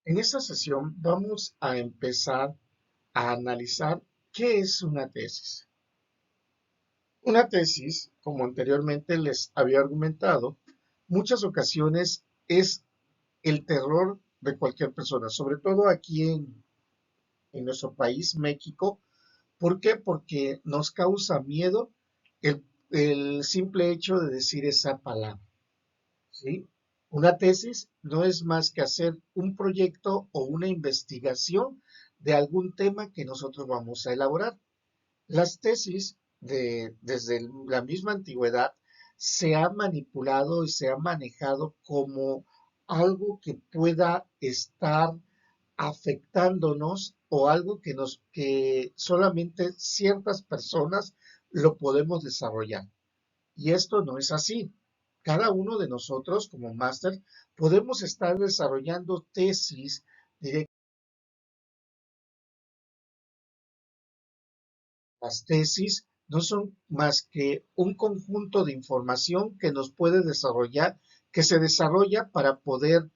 En esta sesión vamos a empezar a analizar qué es una tesis. Una tesis, como anteriormente les había argumentado, muchas ocasiones es el terror de cualquier persona, sobre todo aquí en nuestro país, México. ¿Por qué? Porque nos causa miedo el simple hecho de decir esa palabra. ¿Sí? Una tesis no es más que hacer un proyecto o una investigación de algún tema que nosotros vamos a elaborar. Las tesis desde la misma antigüedad se ha manipulado y se ha manejado como algo que pueda estar afectándonos o algo que solamente ciertas personas lo podemos desarrollar. Y esto no es así. Cada uno de nosotros como máster podemos estar desarrollando tesis directas. Las tesis no son más que un conjunto de información que nos puede desarrollar, que se desarrolla para poder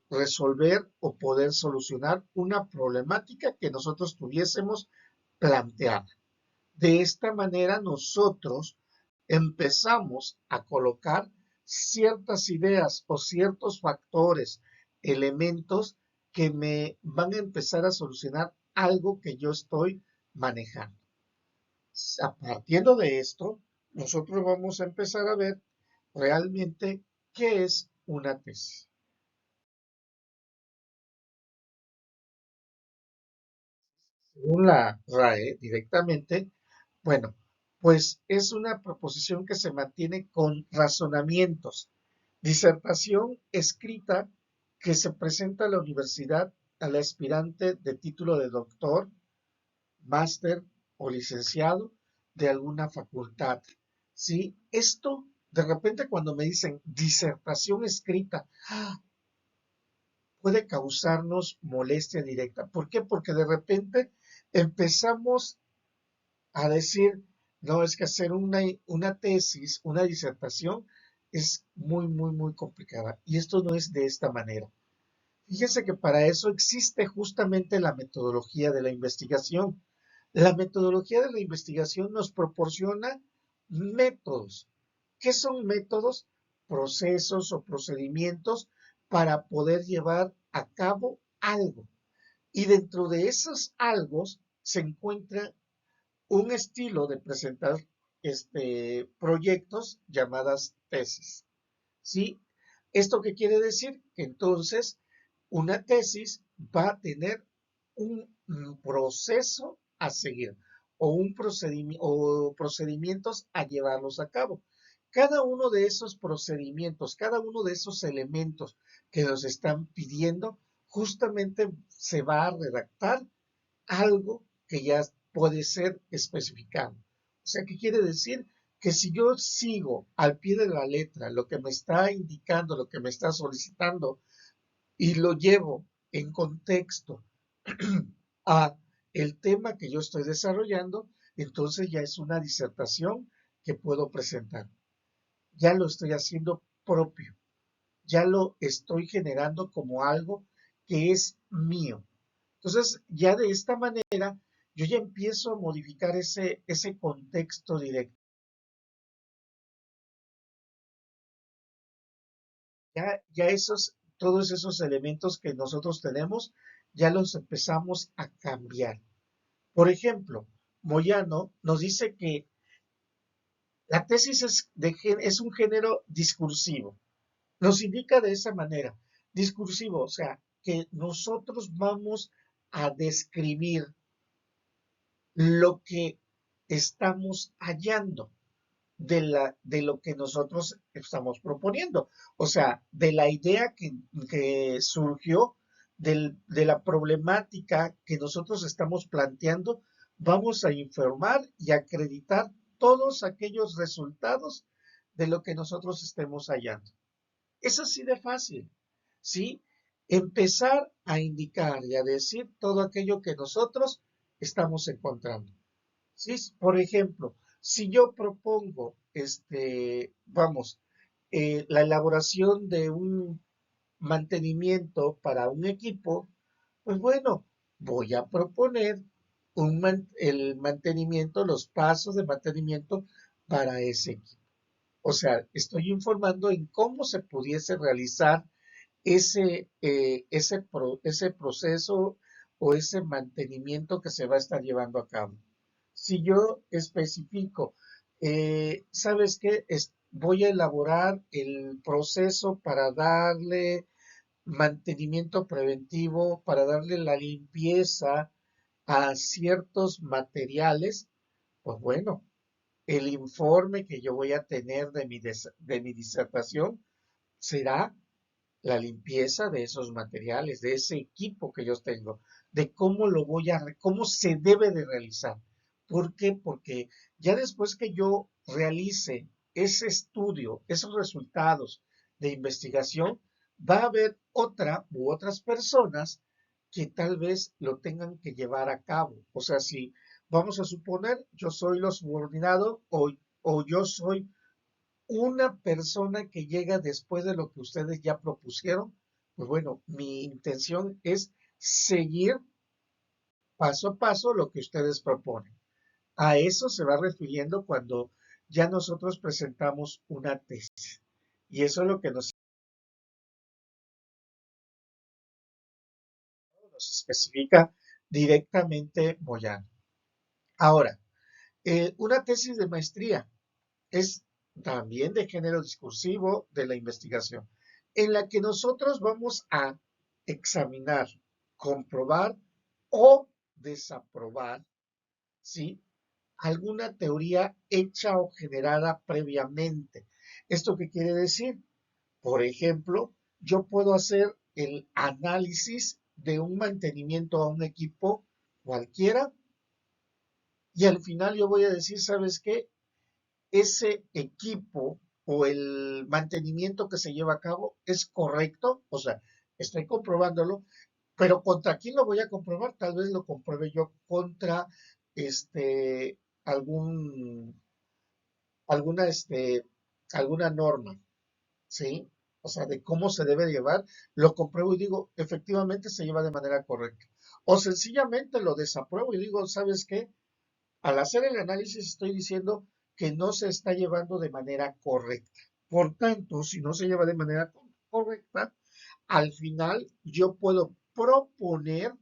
resolver o poder solucionar una problemática que nosotros tuviésemos planteada. De esta manera nosotros empezamos a colocar ciertas ideas o ciertos factores, elementos que me van a empezar a solucionar algo que yo estoy manejando. A partiendo de esto, nosotros vamos a empezar a ver realmente qué es una tesis. Según la RAE directamente, bueno, pues es una proposición que se mantiene con razonamientos. Disertación escrita que se presenta a la universidad al aspirante de título de doctor, máster o licenciado de alguna facultad. ¿Sí? Esto, de repente cuando me dicen disertación escrita, puede causarnos molestia directa. ¿Por qué? Porque de repente empezamos a decir, no, es que hacer una tesis, una disertación, es muy, muy, muy complicada. Y esto no es de esta manera. Fíjense que para eso existe justamente la metodología de la investigación. La metodología de la investigación nos proporciona métodos. ¿Qué son métodos? Procesos o procedimientos para poder llevar a cabo algo. Y dentro de esos algo se encuentra un estilo de presentar proyectos llamadas tesis. ¿Sí? ¿Esto qué quiere decir? Que entonces una tesis va a tener un proceso a seguir o, o procedimientos a llevarlos a cabo. Cada uno de esos procedimientos, cada uno de esos elementos que nos están pidiendo, justamente se va a redactar algo que ya puede ser especificado. O sea, ¿qué quiere decir? Que si yo sigo al pie de la letra lo que me está indicando, lo que me está solicitando y lo llevo en contexto a el tema que yo estoy desarrollando, entonces ya es una disertación que puedo presentar. Ya lo estoy haciendo propio, ya lo estoy generando como algo que es mío. Entonces, ya de esta manera, yo ya empiezo a modificar ese contexto directo. Ya todos esos elementos que nosotros tenemos, ya los empezamos a cambiar. Por ejemplo, Moyano nos dice que la tesis es un género discursivo. Nos indica de esa manera, discursivo, o sea, que nosotros vamos a describir lo que estamos hallando de lo que nosotros estamos proponiendo. O sea, de la idea que surgió de la problemática que nosotros estamos planteando, vamos a informar y acreditar todos aquellos resultados de lo que nosotros estemos hallando. Es así de fácil, ¿sí? Empezar a indicar y a decir todo aquello que nosotros estamos encontrando. ¿Sí? Por ejemplo, si yo propongo, la elaboración de un mantenimiento para un equipo, pues bueno, voy a proponer el mantenimiento, los pasos de mantenimiento para ese equipo. O sea, estoy informando en cómo se pudiese realizar ese proceso o ese mantenimiento que se va a estar llevando a cabo. Si yo especifico, ¿sabes qué? Voy a elaborar el proceso para darle mantenimiento preventivo, para darle la limpieza a ciertos materiales, pues bueno, el informe que yo voy a tener de mi disertación será la limpieza de esos materiales, de ese equipo que yo tengo, de cómo cómo se debe de realizar. ¿Por qué? Porque ya después que yo realice ese estudio, esos resultados de investigación, va a haber otra u otras personas que tal vez lo tengan que llevar a cabo. O sea, si vamos a suponer, yo soy lo subordinado o yo soy una persona que llega después de lo que ustedes ya propusieron, pues bueno, mi intención es seguir paso a paso lo que ustedes proponen. A eso se va refiriendo cuando ya nosotros presentamos una tesis. Y eso es lo que nos especifica directamente Moyano. Ahora, una tesis de maestría es también de género discursivo de la investigación, en la que nosotros vamos a examinar, comprobar o desaprobar, ¿sí? Alguna teoría hecha o generada previamente. ¿Esto qué quiere decir? Por ejemplo, yo puedo hacer el análisis de un mantenimiento a un equipo cualquiera y al final yo voy a decir, ¿sabes qué? Ese equipo o el mantenimiento que se lleva a cabo es correcto, o sea, estoy comprobándolo, pero ¿contra quién lo voy a comprobar? Tal vez lo compruebe yo contra este algún alguna alguna norma, ¿sí? O sea, de cómo se debe llevar, lo compruebo y digo, efectivamente se lleva de manera correcta. O sencillamente lo desapruebo y digo, ¿sabes qué? Al hacer el análisis estoy diciendo que no se está llevando de manera correcta. Por tanto, si no se lleva de manera correcta, al final yo puedo proponer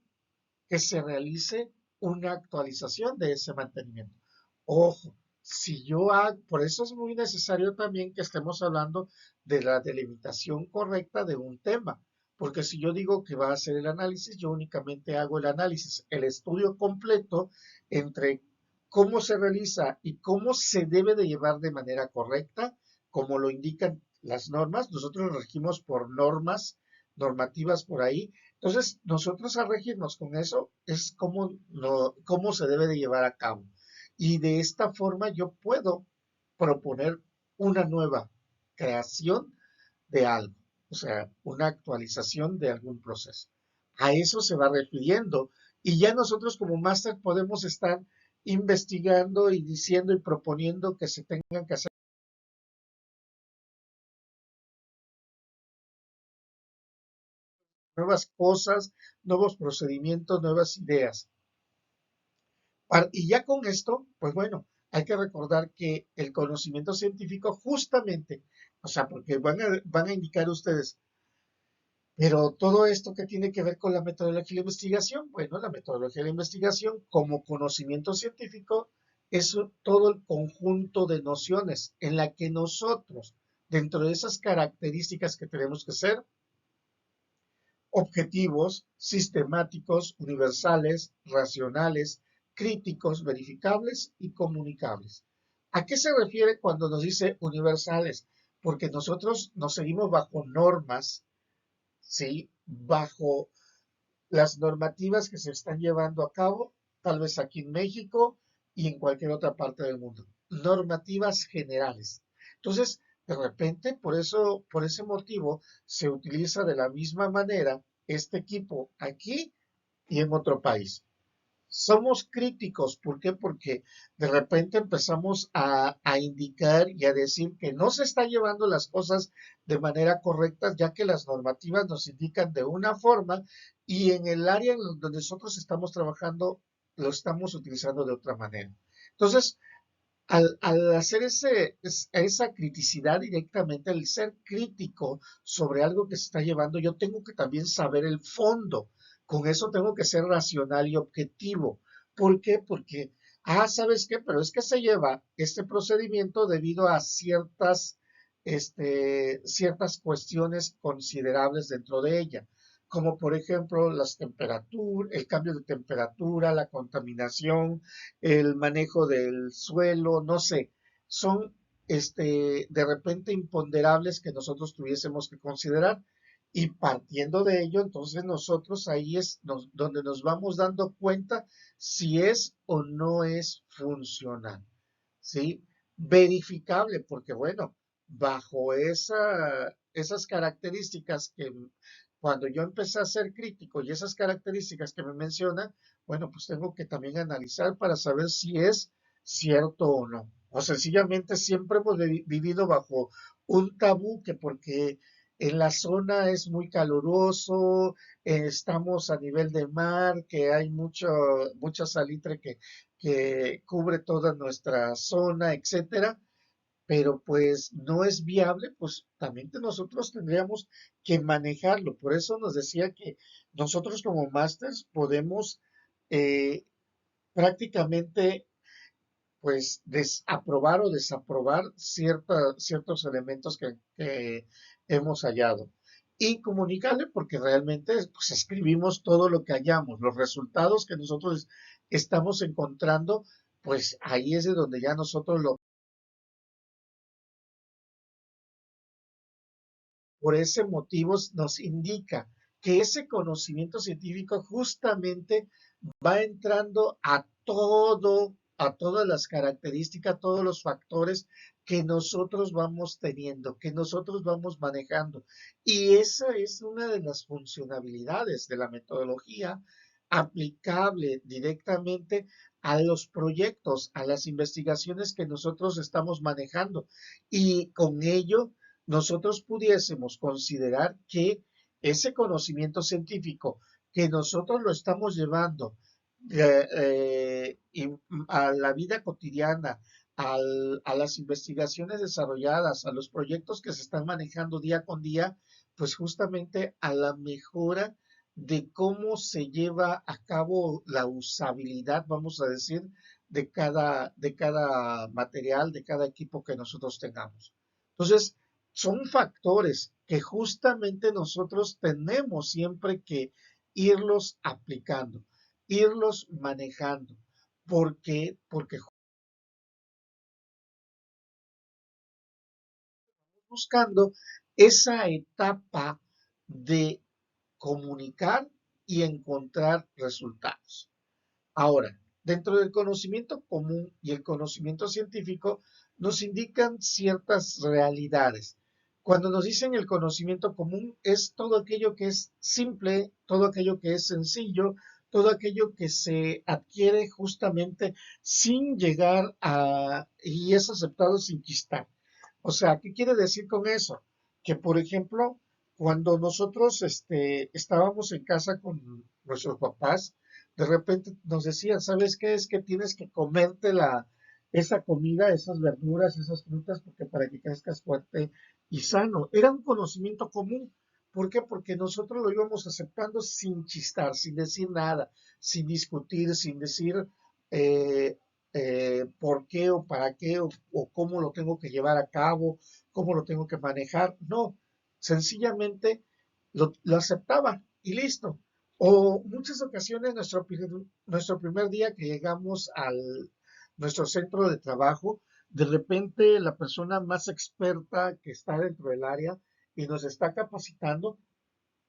que se realice una actualización de ese mantenimiento. Ojo, si yo hago, por eso es muy necesario también que estemos hablando de la delimitación correcta de un tema, porque si yo digo que va a hacer el análisis, yo únicamente hago el análisis, el estudio completo entre cómo se realiza y cómo se debe de llevar de manera correcta, como lo indican las normas. Nosotros regimos por normativas por ahí. Entonces, nosotros al regirnos con eso es cómo se debe de llevar a cabo. Y de esta forma yo puedo proponer una nueva creación de algo, o sea, una actualización de algún proceso. A eso se va refiriendo. Y ya nosotros como máster podemos estar investigando y diciendo y proponiendo que se tengan que hacer nuevas cosas, nuevos procedimientos, nuevas ideas. Y ya con esto, pues bueno, hay que recordar que el conocimiento científico justamente, o sea, porque van a indicar ustedes, pero todo esto que tiene que ver con la metodología de la investigación, bueno, la metodología de la investigación como conocimiento científico es todo el conjunto de nociones en la que nosotros, dentro de esas características que tenemos que ser, objetivos, sistemáticos, universales, racionales, críticos, verificables y comunicables. ¿A qué se refiere cuando nos dice universales? Porque nosotros nos seguimos bajo normas, ¿sí? Bajo las normativas que se están llevando a cabo, tal vez aquí en México y en cualquier otra parte del mundo. Normativas generales. Entonces, de repente, por ese motivo, se utiliza de la misma manera este equipo aquí y en otro país. somos críticos. ¿Por qué? Porque de repente empezamos a indicar y a decir que no se está llevando las cosas de manera correcta, ya que las normativas nos indican de una forma y en el área en donde nosotros estamos trabajando lo estamos utilizando de otra manera. Entonces, al hacer esa criticidad directamente, el ser crítico sobre algo que se está llevando, yo tengo que también saber el fondo. Con eso tengo que ser racional y objetivo. ¿Por qué? Porque, ¿sabes qué? Pero es que se lleva este procedimiento debido a ciertas cuestiones considerables dentro de ella, como por ejemplo las temperaturas, el cambio de temperatura, la contaminación, el manejo del suelo, no sé, son de repente imponderables que nosotros tuviésemos que considerar. Y partiendo de ello, entonces nosotros ahí es donde nos vamos dando cuenta si es o no es funcional, ¿sí? Verificable, porque bueno, bajo esas características que cuando yo empecé a ser crítico y esas características que me mencionan, bueno, pues tengo que también analizar para saber si es cierto o no. O sencillamente siempre hemos vivido bajo un tabú que porque en la zona es muy caluroso, estamos a nivel de mar, que hay mucha salitre que cubre toda nuestra zona, etcétera, pero pues no es viable, pues también nosotros tendríamos que manejarlo. Por eso nos decía que nosotros como másters podemos eh, prácticamente pues aprobar o desaprobar ciertos elementos que hemos hallado. Y comunicarle porque realmente pues, escribimos todo lo que hallamos, los resultados que nosotros estamos encontrando, pues ahí es de donde ya nosotros por ese motivo nos indica que ese conocimiento científico justamente va entrando a todas las características, a todos los factores que nosotros vamos teniendo, que nosotros vamos manejando. Y esa es una de las funcionalidades de la metodología aplicable directamente a los proyectos, a las investigaciones que nosotros estamos manejando. Y con ello nosotros pudiésemos considerar que ese conocimiento científico que nosotros lo estamos llevando a la vida cotidiana, a las investigaciones desarrolladas, a los proyectos que se están manejando día con día, pues justamente a la mejora de cómo se lleva a cabo la usabilidad, vamos a decir, de cada material, de cada equipo que nosotros tengamos. Entonces, son factores que justamente nosotros tenemos siempre que irlos aplicando, irlos manejando. ¿Por qué? Porque buscando esa etapa de comunicar y encontrar resultados. Ahora, dentro del conocimiento común y el conocimiento científico nos indican ciertas realidades. Cuando nos dicen el conocimiento común es todo aquello que es simple, todo aquello que es sencillo, todo aquello que se adquiere justamente sin llegar y es aceptado sin chistar. O sea, ¿qué quiere decir con eso? Que, por ejemplo, cuando nosotros estábamos en casa con nuestros papás, de repente nos decían, ¿sabes qué? Es que tienes que comerte esa comida, esas verduras, esas frutas, porque para que crezcas fuerte y sano. Era un conocimiento común. ¿Por qué? Porque nosotros lo íbamos aceptando sin chistar, sin decir nada, sin discutir, sin decir eh, por qué o para qué o cómo lo tengo que llevar a cabo, cómo lo tengo que manejar. No, sencillamente lo aceptaba y listo. O muchas ocasiones nuestro primer día que llegamos al nuestro centro de trabajo, de repente la persona más experta que está dentro del área y nos está capacitando,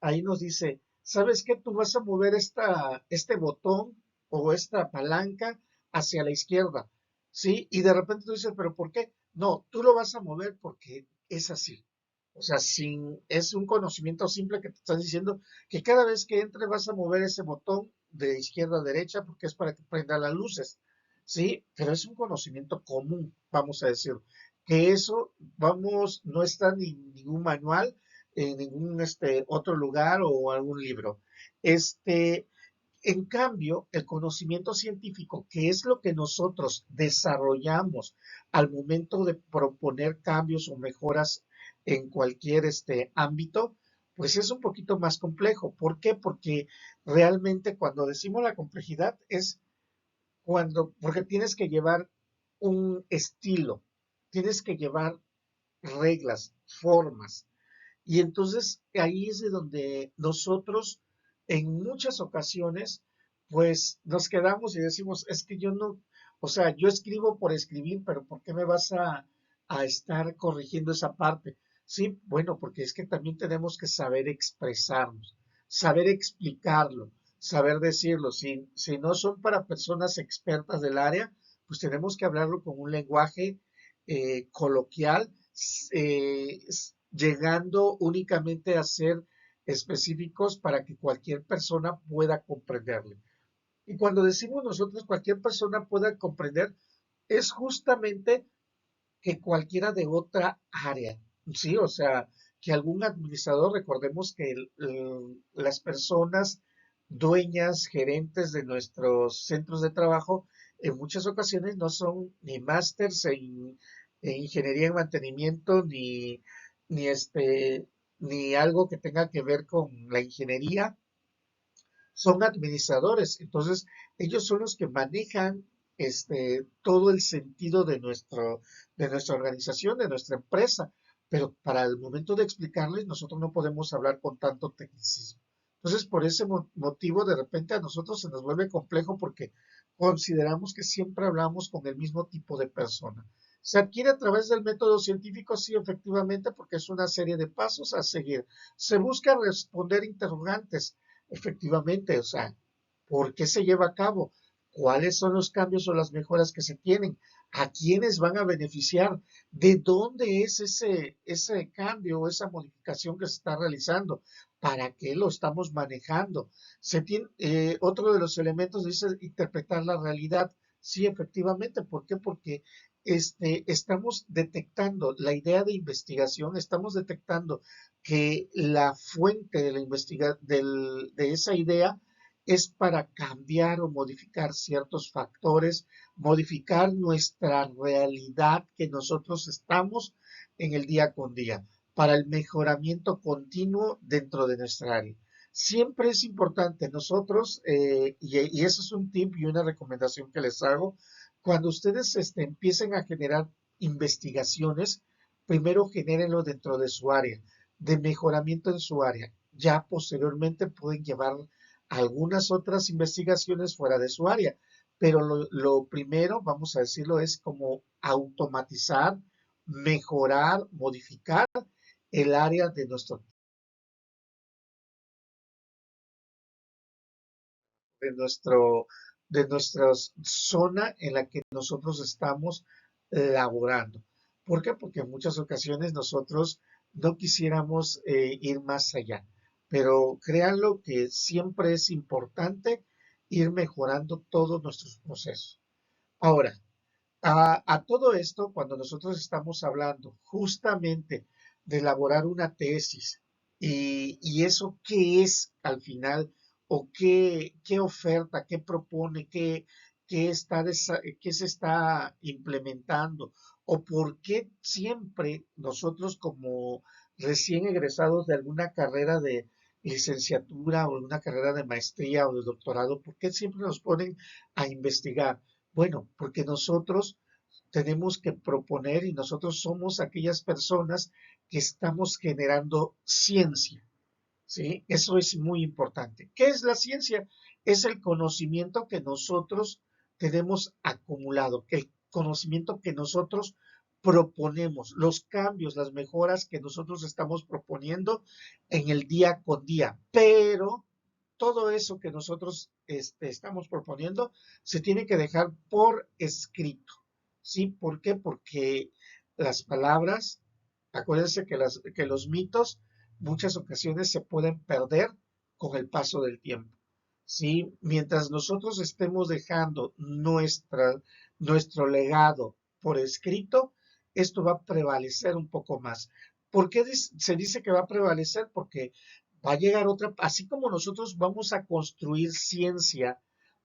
ahí nos dice, ¿sabes qué? Tú vas a mover este botón o esta palanca hacia la izquierda, ¿sí? Y de repente tú dices, ¿pero por qué? No, tú lo vas a mover porque es así. O sea, es un conocimiento simple que te están diciendo que cada vez que entre vas a mover ese botón de izquierda a derecha porque es para que prenda las luces, ¿sí? Pero es un conocimiento común, vamos a decir, que eso, vamos, no está en ningún manual, en ningún otro lugar o algún libro. Este, en cambio, el conocimiento científico, que es lo que nosotros desarrollamos al momento de proponer cambios o mejoras en cualquier ámbito, pues es un poquito más complejo. ¿Por qué? Porque realmente cuando decimos la complejidad es porque tienes que llevar un estilo, tienes que llevar reglas, formas, y entonces ahí es de donde nosotros en muchas ocasiones pues nos quedamos y decimos, es que yo no, o sea, yo escribo por escribir, pero ¿por qué me vas a estar corrigiendo esa parte? Sí, bueno, porque es que también tenemos que saber expresarnos, saber explicarlo, saber decirlo. Si no son para personas expertas del área, pues tenemos que hablarlo con un lenguaje coloquial, eh, llegando únicamente a ser específicos para que cualquier persona pueda comprenderle. Y cuando decimos nosotros cualquier persona pueda comprender, es justamente que cualquiera de otra área, ¿sí? O sea, que algún administrador, recordemos que las personas dueñas, gerentes de nuestros centros de trabajo, en muchas ocasiones no son ni másters en ingeniería en mantenimiento, ni ni algo que tenga que ver con la ingeniería, son administradores. Entonces, ellos son los que manejan todo el sentido de nuestra organización, de nuestra empresa. Pero para el momento de explicarles, nosotros no podemos hablar con tanto tecnicismo. Entonces, por ese motivo, de repente a nosotros se nos vuelve complejo porque consideramos que siempre hablamos con el mismo tipo de persona. Se adquiere a través del método científico, sí, efectivamente, porque es una serie de pasos a seguir. Se busca responder interrogantes. Efectivamente, o sea, ¿por qué se lleva a cabo? ¿Cuáles son los cambios o las mejoras que se tienen? ¿A quiénes van a beneficiar? ¿De dónde es ese cambio o esa modificación que se está realizando? ¿Para qué lo estamos manejando? Otro de los elementos dice interpretar la realidad. Sí, efectivamente. ¿Por qué? Porque estamos detectando la idea de investigación, estamos detectando que la fuente de de esa idea es para cambiar o modificar ciertos factores, modificar nuestra realidad que nosotros estamos en el día con día, para el mejoramiento continuo dentro de nuestra área. Siempre es importante nosotros, y eso es un tip y una recomendación que les hago, cuando ustedes empiecen a generar investigaciones, primero genérenlo dentro de su área de mejoramiento en su área. Ya posteriormente pueden llevar algunas otras investigaciones fuera de su área, pero lo primero, vamos a decirlo, es como automatizar, mejorar, modificar el área de nuestro, de nuestra zona en la que nosotros estamos laborando. ¿Por qué? Porque en muchas ocasiones nosotros no quisiéramos ir más allá, pero créanlo que siempre es importante ir mejorando todos nuestros procesos. Ahora, a todo esto, cuando nosotros estamos hablando justamente de elaborar una tesis y eso qué es al final o qué oferta, qué propone, qué se está implementando o por qué siempre nosotros como recién egresados de alguna carrera de licenciatura o de una carrera de maestría o de doctorado, ¿por qué siempre nos ponen a investigar? Bueno, porque nosotros tenemos que proponer y nosotros somos aquellas personas que estamos generando ciencia, ¿sí? Eso es muy importante. ¿Qué es la ciencia? Es el conocimiento que nosotros tenemos acumulado, el conocimiento que nosotros proponemos, los cambios, las mejoras que nosotros estamos proponiendo en el día con día. Pero todo eso que nosotros estamos proponiendo se tiene que dejar por escrito. ¿Sí? ¿Por qué? Porque las palabras, acuérdense que los mitos muchas ocasiones se pueden perder con el paso del tiempo. ¿sí? Mientras nosotros estemos dejando nuestro legado por escrito, esto va a prevalecer un poco más. ¿Por qué se dice que va a prevalecer? Porque va a llegar otra, así como nosotros vamos a construir ciencia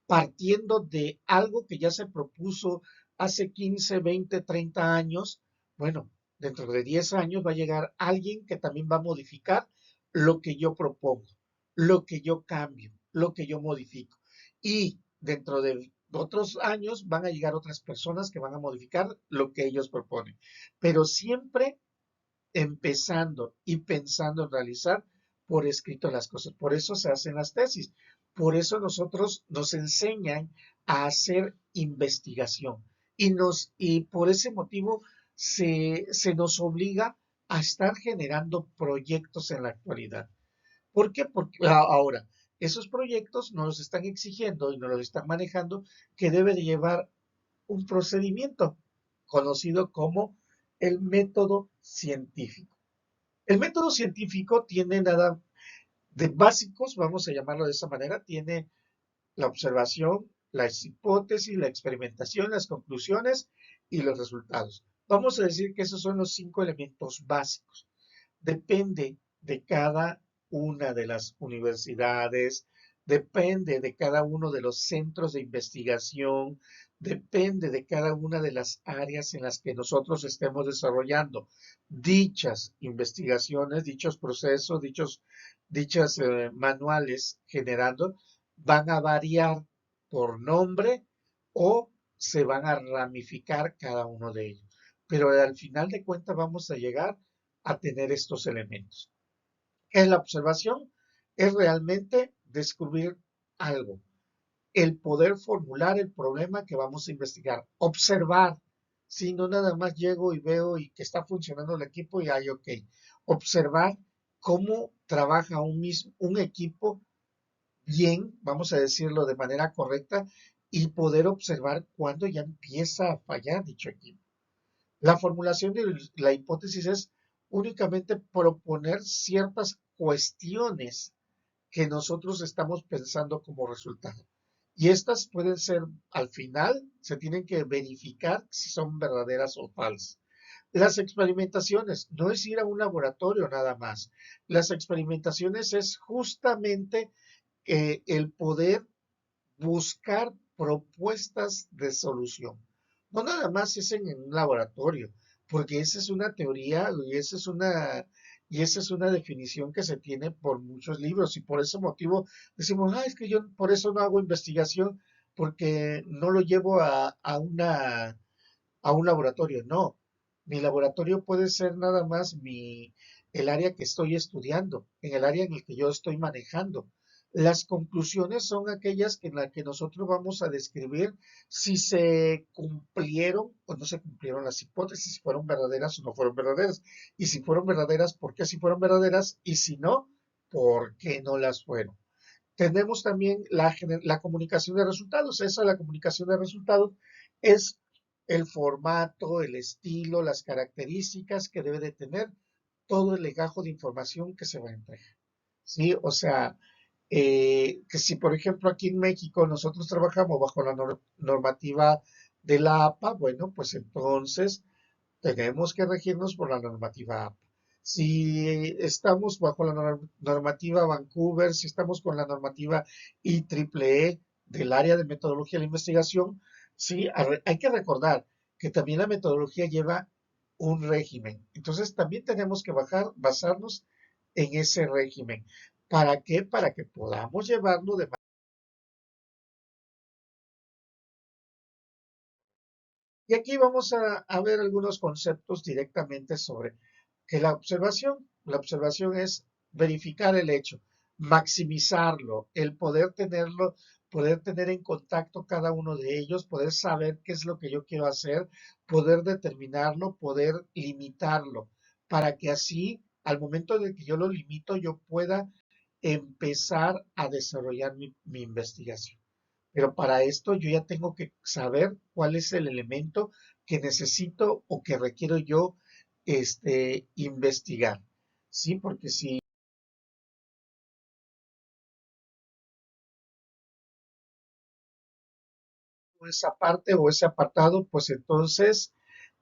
partiendo de algo que ya se propuso hace 15, 20, 30 años, bueno, dentro de 10 años va a llegar alguien que también va a modificar lo que yo propongo, lo que yo cambio, lo que yo modifico. Y dentro de otros años van a llegar otras personas que van a modificar lo que ellos proponen. Pero siempre empezando y pensando en realizar por escrito las cosas. Por eso se hacen las tesis. Por eso nosotros nos enseñan a hacer investigación. Y por ese motivo se nos obliga a estar generando proyectos en la actualidad. ¿Por qué? Porque ahora, esos proyectos nos los están exigiendo y nos los están manejando que debe de llevar un procedimiento conocido como el método científico. El método científico tiene nada de básicos, vamos a llamarlo de esa manera, tiene la observación, las hipótesis, la experimentación, las conclusiones y los resultados. Vamos a decir que esos son los 5 elementos básicos. Depende de cada una de las universidades, depende de cada uno de los centros de investigación, depende de cada una de las áreas en las que nosotros estemos desarrollando dichas investigaciones, dichos procesos, dichas manuales generando, van a variar por nombre o se van a ramificar cada uno de ellos. Pero al final de cuentas vamos a llegar a tener estos elementos. ¿Qué es la observación? Es realmente descubrir algo, el poder formular el problema que vamos a investigar, observar, si no nada más llego y veo y que está funcionando el equipo y hay ok, observar cómo trabaja un equipo bien, vamos a decirlo de manera correcta, y poder observar cuándo ya empieza a fallar dicho equipo. La formulación de la hipótesis es únicamente proponer ciertas cuestiones que nosotros estamos pensando como resultado. Y estas pueden ser, al final, se tienen que verificar si son verdaderas o falsas. Las experimentaciones no es ir a un laboratorio nada más. Las experimentaciones es justamente el poder buscar propuestas de solución. No nada más es en un laboratorio, porque esa es una teoría y esa es una definición que se tiene por muchos libros y por ese motivo decimos, es que yo por eso no hago investigación porque no lo llevo a un laboratorio. No, mi laboratorio puede ser nada más el área que estoy estudiando, en el área en el que yo estoy manejando. Las conclusiones son aquellas en las que nosotros vamos a describir si se cumplieron o no se cumplieron las hipótesis, si fueron verdaderas o no fueron verdaderas. Y si fueron verdaderas, ¿por qué si fueron verdaderas? Y si no, ¿por qué no las fueron? Tenemos también la comunicación de resultados. Esa, la comunicación de resultados, es el formato, el estilo, las características que debe de tener todo el legajo de información que se va a entregar. ¿Sí? O sea, que si por ejemplo aquí en México nosotros trabajamos bajo la normativa de la APA, bueno, pues entonces tenemos que regirnos por la normativa APA. Si estamos bajo la normativa Vancouver, si estamos con la normativa IEEE del área de metodología de la investigación, sí, hay que recordar que también la metodología lleva un régimen. Entonces también tenemos que basarnos en ese régimen. ¿Para qué? Para que podamos llevarlo de manera. Y aquí vamos a ver algunos conceptos directamente sobre que la observación es verificar el hecho, maximizarlo, el poder tener en contacto cada uno de ellos, poder saber qué es lo que yo quiero hacer, poder determinarlo, poder limitarlo, para que así, al momento de que yo lo limito, yo pueda empezar a desarrollar mi investigación. Pero para esto yo ya tengo que saber cuál es el elemento que necesito o que requiero yo investigar. Sí, porque si esa parte o ese apartado, pues entonces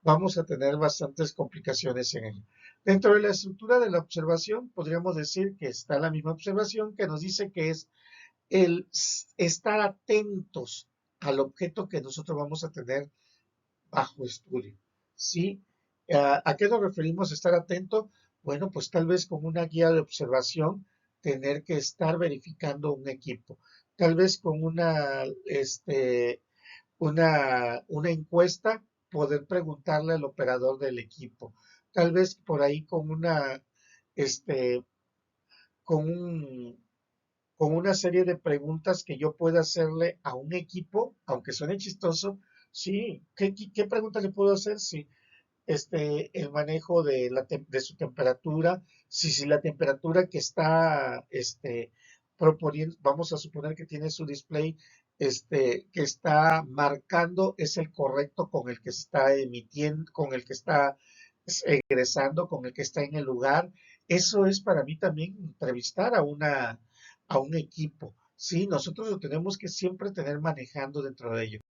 vamos a tener bastantes complicaciones en ello. Dentro de la estructura de la observación, podríamos decir que está la misma observación que nos dice que es el estar atentos al objeto que nosotros vamos a tener bajo estudio. ¿Sí? ¿A qué nos referimos estar atento? Bueno, pues tal vez con una guía de observación tener que estar verificando un equipo. Tal vez con una encuesta poder preguntarle al operador del equipo. Tal vez por ahí este, con un, con una serie de preguntas que yo pueda hacerle a un equipo, aunque suene chistoso, sí, ¿qué preguntas le puedo hacer? Sí, el manejo de su temperatura, si la temperatura que está proponiendo, vamos a suponer que tiene su display, que está marcando es el correcto con el que está emitiendo, con el que está egresando, con el que está en el lugar. Eso es para mí también entrevistar a un equipo. Sí, nosotros lo tenemos que siempre tener manejando dentro de ello.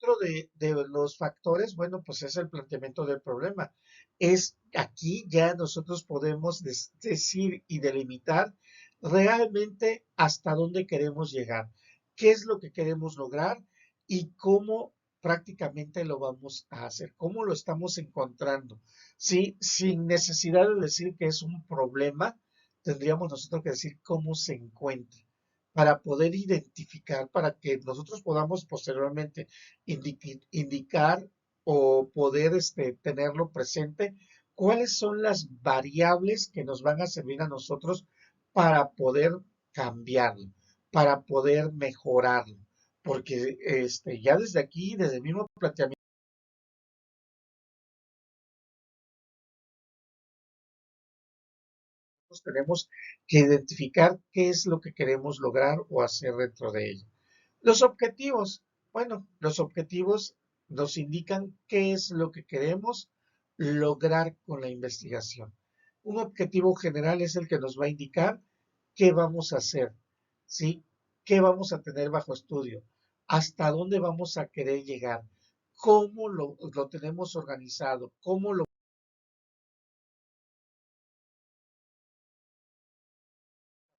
Otro de los factores, bueno, pues es el planteamiento del problema. Es aquí ya nosotros podemos decir y delimitar realmente hasta dónde queremos llegar, qué es lo que queremos lograr y cómo prácticamente lo vamos a hacer, cómo lo estamos encontrando. Sí, sin necesidad de decir que es un problema, tendríamos nosotros que decir cómo se encuentra para poder identificar, para que nosotros podamos posteriormente indicar o poder tenerlo presente, cuáles son las variables que nos van a servir a nosotros para poder cambiarlo, para poder mejorarlo. Porque ya desde aquí, desde el mismo planteamiento, tenemos que identificar qué es lo que queremos lograr o hacer dentro de ella. Los objetivos. Bueno, los objetivos nos indican qué es lo que queremos lograr con la investigación. Un objetivo general es el que nos va a indicar qué vamos a hacer, ¿sí? ¿Qué vamos a tener bajo estudio? ¿Hasta dónde vamos a querer llegar? ¿Cómo lo tenemos organizado? ¿Cómo lo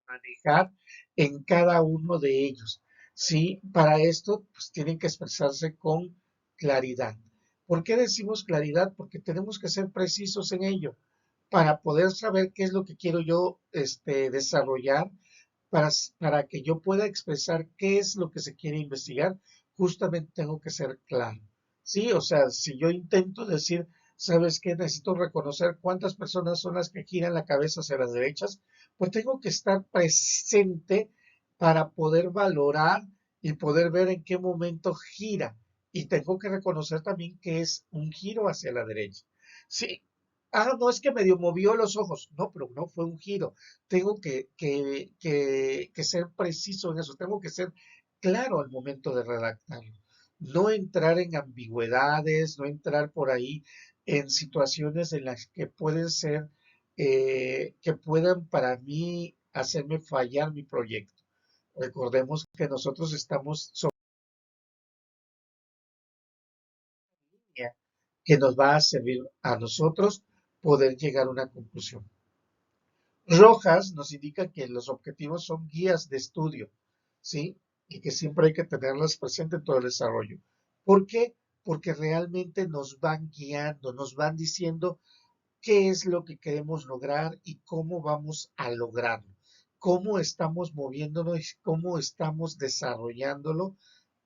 manejar en cada uno de ellos? Sí, para esto pues, tienen que expresarse con claridad. ¿Por qué decimos claridad? Porque tenemos que ser precisos en ello para poder saber qué es lo que quiero yo desarrollar, para, para que yo pueda expresar qué es lo que se quiere investigar, justamente tengo que ser claro. Sí, o sea, si yo intento decir, ¿sabes qué? Necesito reconocer cuántas personas son las que giran la cabeza hacia las derechas, pues tengo que estar presente para poder valorar y poder ver en qué momento gira. Y tengo que reconocer también que es un giro hacia la derecha. Sí, no es que medio movió los ojos, no, pero no fue un giro. Tengo que ser preciso en eso, tengo que ser claro al momento de redactarlo. No entrar en ambigüedades, no entrar por ahí en situaciones en las que pueden ser, que puedan para mí hacerme fallar mi proyecto. Recordemos que nosotros estamos sobre una línea que nos va a servir a nosotros poder llegar a una conclusión. Rojas nos indican que los objetivos son guías de estudio, ¿sí? Y que siempre hay que tenerlas presentes en todo el desarrollo. ¿Por qué? Porque realmente nos van guiando, nos van diciendo qué es lo que queremos lograr y cómo vamos a lograrlo, cómo estamos moviéndonos y cómo estamos desarrollándolo,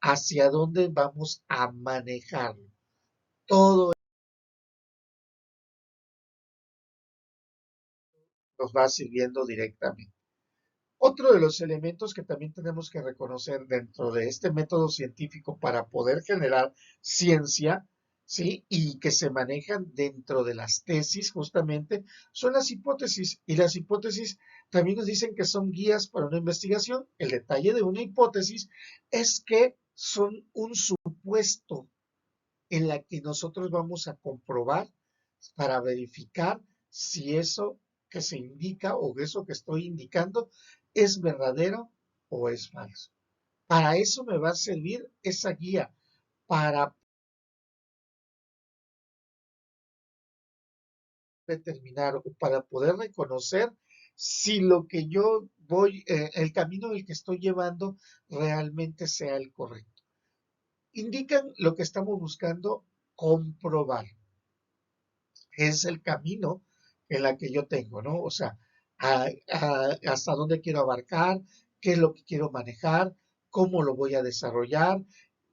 hacia dónde vamos a manejarlo. Todo nos va sirviendo directamente. Otro de los elementos que también tenemos que reconocer dentro de este método científico para poder generar ciencia, ¿sí? Y que se manejan dentro de las tesis justamente, son las hipótesis. Y las hipótesis también nos dicen que son guías para una investigación. El detalle de una hipótesis es que son un supuesto en la que nosotros vamos a comprobar para verificar si eso que se indica o eso que estoy indicando es verdadero o es falso. Para eso me va a servir esa guía, para determinar o para poder reconocer si lo que yo voy, el camino del que estoy llevando realmente sea el correcto. Indican lo que estamos buscando comprobar, es el camino en la que yo tengo, ¿no? O sea, hasta dónde quiero abarcar, qué es lo que quiero manejar, cómo lo voy a desarrollar,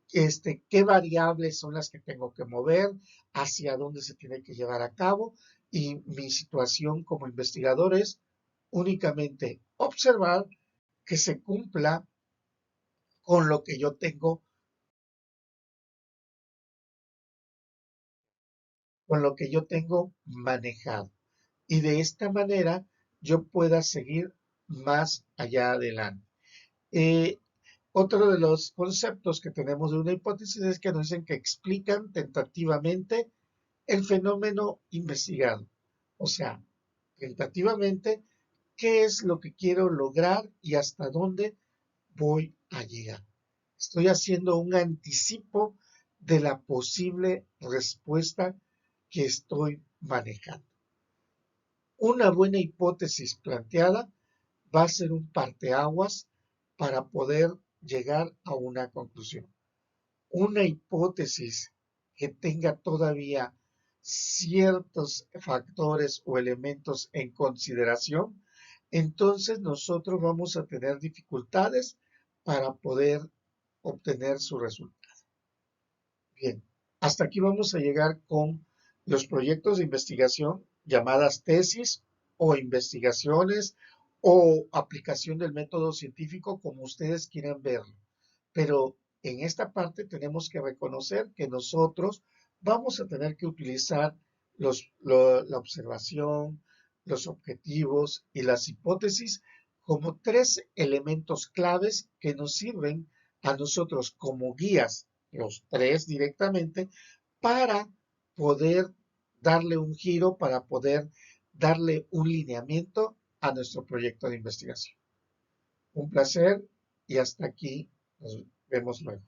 qué variables son las que tengo que mover, hacia dónde se tiene que llevar a cabo. Y mi situación como investigador es únicamente observar que se cumpla con lo que yo tengo, con lo que yo tengo manejado. Y de esta manera yo pueda seguir más allá adelante. Eh, Otro de los conceptos que tenemos de una hipótesis es que nos dicen que explican tentativamente el fenómeno investigado. O sea, tentativamente, qué es lo que quiero lograr y hasta dónde voy a llegar. Estoy haciendo un anticipo de la posible respuesta que estoy manejando. Una buena hipótesis planteada va a ser un parteaguas para poder llegar a una conclusión. Una hipótesis que tenga todavía ciertos factores o elementos en consideración, entonces nosotros vamos a tener dificultades para poder obtener su resultado. Bien, hasta aquí vamos a llegar con los proyectos de investigación llamadas tesis o investigaciones o aplicación del método científico, como ustedes quieran verlo. Pero en esta parte tenemos que reconocer que nosotros vamos a tener que utilizar la observación, los objetivos y las hipótesis como tres elementos claves que nos sirven a nosotros como guías, los tres directamente, para poder darle un giro, para poder darle un lineamiento a nuestro proyecto de investigación. Un placer y hasta aquí nos vemos luego.